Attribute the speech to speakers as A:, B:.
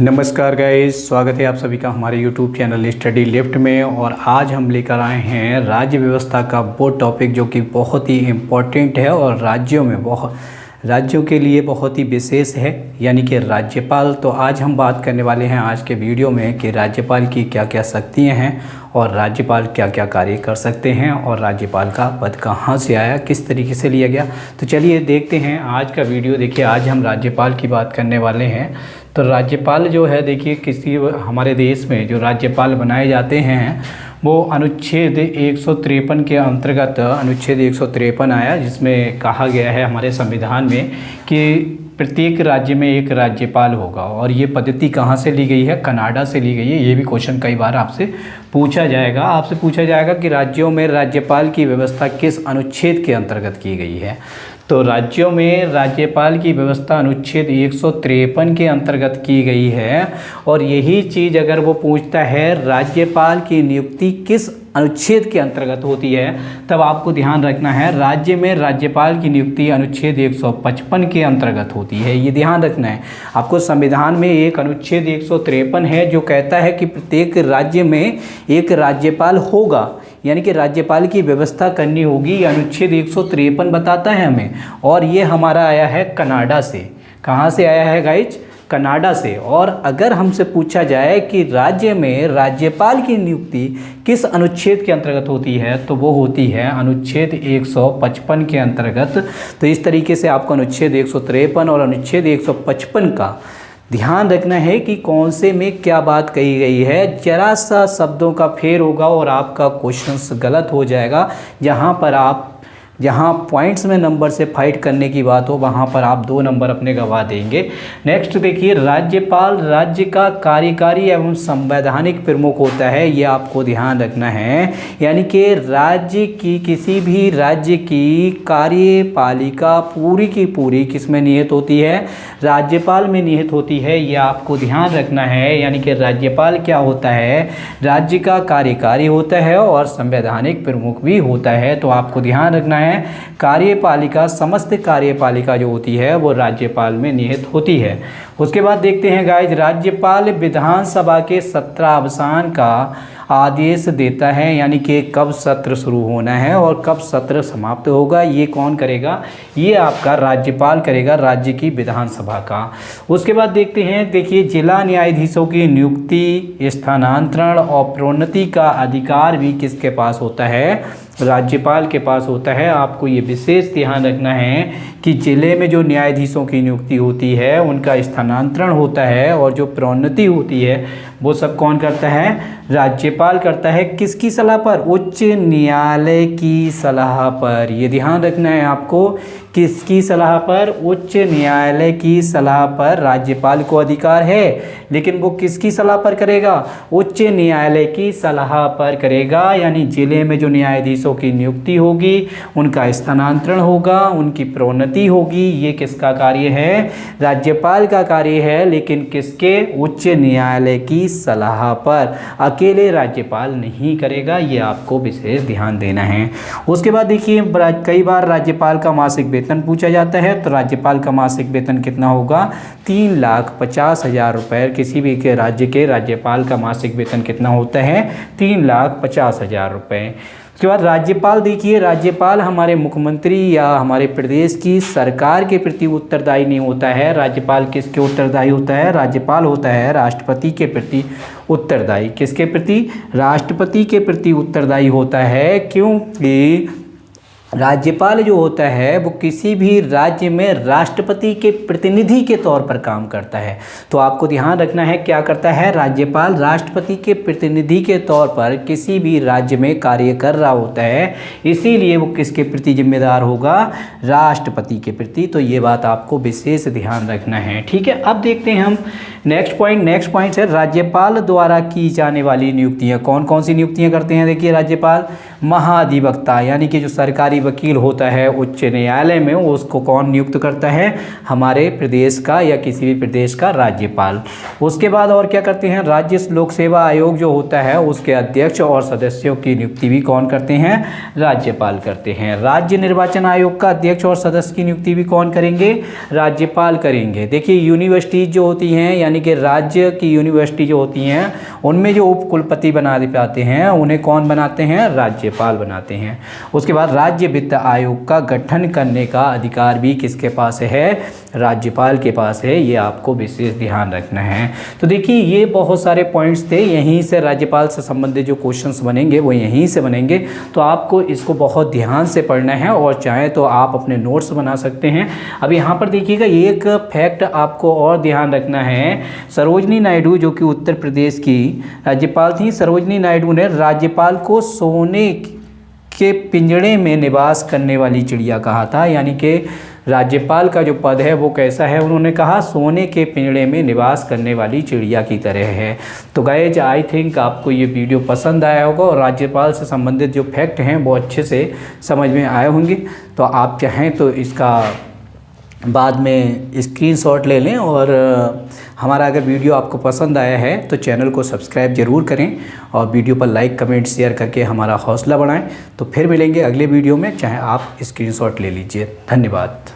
A: नमस्कार गाइस, स्वागत है आप सभी का हमारे YouTube चैनल स्टडी लेफ्ट में। और आज हम लेकर आए हैं राज्य व्यवस्था का वो टॉपिक जो कि बहुत ही इम्पोर्टेंट है और राज्यों के लिए बहुत ही विशेष है, यानी कि राज्यपाल। तो आज हम बात करने वाले हैं आज के वीडियो में कि राज्यपाल की क्या क्या शक्तियाँ हैं और राज्यपाल क्या क्या कार्य कर सकते हैं और राज्यपाल का पद कहाँ से आया, किस तरीके से लिया गया। तो चलिए देखते हैं आज का वीडियो। देखिए, आज हम राज्यपाल की बात करने वाले हैं। तो राज्यपाल जो है, देखिए, किसी हमारे देश में जो राज्यपाल बनाए जाते हैं वो अनुच्छेद 153 के अंतर्गत अनुच्छेद 153 आया, जिसमें कहा गया है हमारे संविधान में कि प्रत्येक राज्य में एक राज्यपाल होगा। और ये पद्धति कहाँ से ली गई है? कनाडा से ली गई है। ये भी क्वेश्चन कई बार आपसे पूछा जाएगा कि राज्यों में राज्यपाल की व्यवस्था किस अनुच्छेद के अंतर्गत की गई है। तो राज्यों में राज्यपाल की व्यवस्था अनुच्छेद 153 के अंतर्गत की गई है। और यही चीज़ अगर वो पूछता है राज्यपाल की नियुक्ति किस अनुच्छेद के अंतर्गत होती है, तब आपको ध्यान रखना है राज्य में राज्यपाल की नियुक्ति अनुच्छेद 155 के अंतर्गत होती है। ये ध्यान रखना है आपको। संविधान में एक अनुच्छेद 153 है जो कहता है कि प्रत्येक राज्य में एक राज्यपाल होगा, यानी कि राज्यपाल की व्यवस्था करनी होगी। अनुच्छेद 153 बताता है हमें। और ये हमारा आया है कनाडा से। कहाँ से आया है गाइज? कनाडा से। और अगर हमसे पूछा जाए कि राज्य में राज्यपाल की नियुक्ति किस अनुच्छेद के अंतर्गत होती है, तो वो होती है अनुच्छेद 155 के अंतर्गत। तो इस तरीके से आपको अनुच्छेद 153 और अनुच्छेद 155 का ध्यान रखना है कि कौन से में क्या बात कही गई है। जरा सा शब्दों का फेर होगा और आपका क्वेश्चन गलत हो जाएगा। जहाँ पॉइंट्स में नंबर से फाइट करने की बात हो, वहाँ पर आप 2 नंबर अपने गंवा देंगे। नेक्स्ट देखिए, राज्यपाल राज्य का कार्यकारी एवं संवैधानिक प्रमुख होता है। ये आपको ध्यान रखना है, यानी कि राज्य की किसी भी राज्य की कार्यपालिका पूरी की पूरी किस में निहित होती है? राज्यपाल में निहित होती है। ये आपको ध्यान रखना है। यानी कि राज्यपाल क्या होता है? राज्य का कार्यकारी होता है और संवैधानिक प्रमुख भी होता है। तो आपको ध्यान रखना है कार्यपालिका, समस्त कार्यपालिका जो होती है वो राज्यपाल में निहित होती है। उसके बाद देखते हैं गाइज, राज्यपाल विधानसभा के सत्रावसान का आदेश देता है, यानी कि कब सत्र शुरू होना है और कब सत्र समाप्त होगा, ये कौन करेगा? ये आपका राज्यपाल करेगा, राज्य की विधानसभा का। उसके बाद देखते हैं, देखिए, जिला न्यायाधीशों की नियुक्ति, स्थानांतरण और प्रोन्नति का अधिकार भी किसके पास होता है? राज्यपाल के पास होता है। आपको ये विशेष ध्यान रखना है कि जिले में जो न्यायाधीशों की नियुक्ति होती है उनका स्थानांतरण होता है और जो प्रोन्नति होती है वो सब कौन करता है? राज्यपाल करता है। किसकी सलाह पर? उच्च न्यायालय की सलाह पर। ये ध्यान रखना है आपको, किसकी सलाह पर? उच्च न्यायालय की सलाह पर राज्यपाल को अधिकार है। लेकिन वो किसकी सलाह पर करेगा? उच्च न्यायालय की सलाह पर करेगा। यानी जिले में जो न्यायाधीशों की नियुक्ति होगी, उनका स्थानांतरण होगा, उनकी प्रोन्नति होगी, ये किसका कार्य है? राज्यपाल का कार्य है। लेकिन किसके? उच्च न्यायालय की सलाह पर। अकेले राज्यपाल नहीं करेगा, ये आपको विशेष ध्यान देना है। उसके बाद देखिए, कई बार राज्यपाल का मासिक वेतन पूछा जाता है। तो राज्यपाल का मासिक वेतन कितना होगा? 3,50,000 रुपये। किसी भी के राज्य के राज्यपाल का मासिक वेतन कितना होता है? 3,50,000 रुपये। उसके बाद राज्यपाल, देखिए, राज्यपाल हमारे मुख्यमंत्री या हमारे प्रदेश की सरकार के प्रति उत्तरदायी नहीं होता है। राज्यपाल किसके उत्तरदायी होता है? राज्यपाल होता है राष्ट्रपति के प्रति उत्तरदायी। किसके प्रति? राष्ट्रपति के प्रति उत्तरदायी होता है, क्योंकि राज्यपाल जो होता है वो किसी भी राज्य में राष्ट्रपति के प्रतिनिधि के तौर पर काम करता है। तो आपको ध्यान रखना है, क्या करता है? राज्यपाल राष्ट्रपति के प्रतिनिधि के तौर पर किसी भी राज्य में कार्य कर रहा होता है। इसीलिए वो किसके प्रति जिम्मेदार होगा? राष्ट्रपति के प्रति। तो ये बात आपको विशेष ध्यान रखना है, ठीक है। अब देखते हैं हम नेक्स्ट पॉइंट है राज्यपाल द्वारा की जाने वाली नियुक्तियाँ। कौन कौन सी नियुक्तियाँ करते हैं? देखिए, राज्यपाल महाधिवक्ता यानी कि जो सरकारी वकील होता है उच्च न्यायालय में, उसको कौन नियुक्त करता है? हमारे प्रदेश का या किसी भी प्रदेश का राज्यपाल। उसके बाद और क्या करते हैं? राज्य लोक सेवा आयोग जो होता है उसके अध्यक्ष और सदस्यों की नियुक्ति भी कौन करते हैं? राज्यपाल करते हैं। राज्य निर्वाचन आयोग का अध्यक्ष और सदस्य की नियुक्ति भी कौन करेंगे? राज्यपाल करेंगे। देखिए यूनिवर्सिटीज जो होती हैं यानी कि राज्य की यूनिवर्सिटी जो होती हैं उनमें जो उप कुलपति बना पाते हैं उन्हें कौन बनाते हैं? राज्यपाल बनाते हैं। उसके बाद राज्य वित्त आयोग का गठन करने का अधिकार भी किसके पास है? राज्यपाल के पास है। ये आपको विशेष ध्यान रखना है। तो देखिए ये बहुत सारे पॉइंट्स थे, यहीं से राज्यपाल से संबंधित जो क्वेश्चंस बनेंगे वो यहीं से बनेंगे। तो आपको इसको बहुत ध्यान से पढ़ना है और चाहे तो आप अपने नोट्स बना सकते हैं। अब यहाँ पर देखिएगा एक फैक्ट आपको और ध्यान रखना है। सरोजिनी नायडू जो कि उत्तर प्रदेश की राज्यपाल थी, सरोजिनी नायडू ने राज्यपाल को सोने के पिंजड़े में निवास करने वाली चिड़िया कहा था। यानी कि राज्यपाल का जो पद है वो कैसा है? उन्होंने कहा सोने के पिंजड़े में निवास करने वाली चिड़िया की तरह है। तो गाइज आई थिंक आपको ये वीडियो पसंद आया होगा और राज्यपाल से संबंधित जो फैक्ट हैं वो अच्छे से समझ में आए होंगे। तो आप चाहें तो इसका बाद में स्क्रीनशॉट ले लें और हमारा अगर वीडियो आपको पसंद आया है तो चैनल को सब्सक्राइब ज़रूर करें और वीडियो पर लाइक कमेंट शेयर करके हमारा हौसला बढ़ाएं। तो फिर मिलेंगे अगले वीडियो में, चाहे आप स्क्रीनशॉट ले लीजिए। धन्यवाद।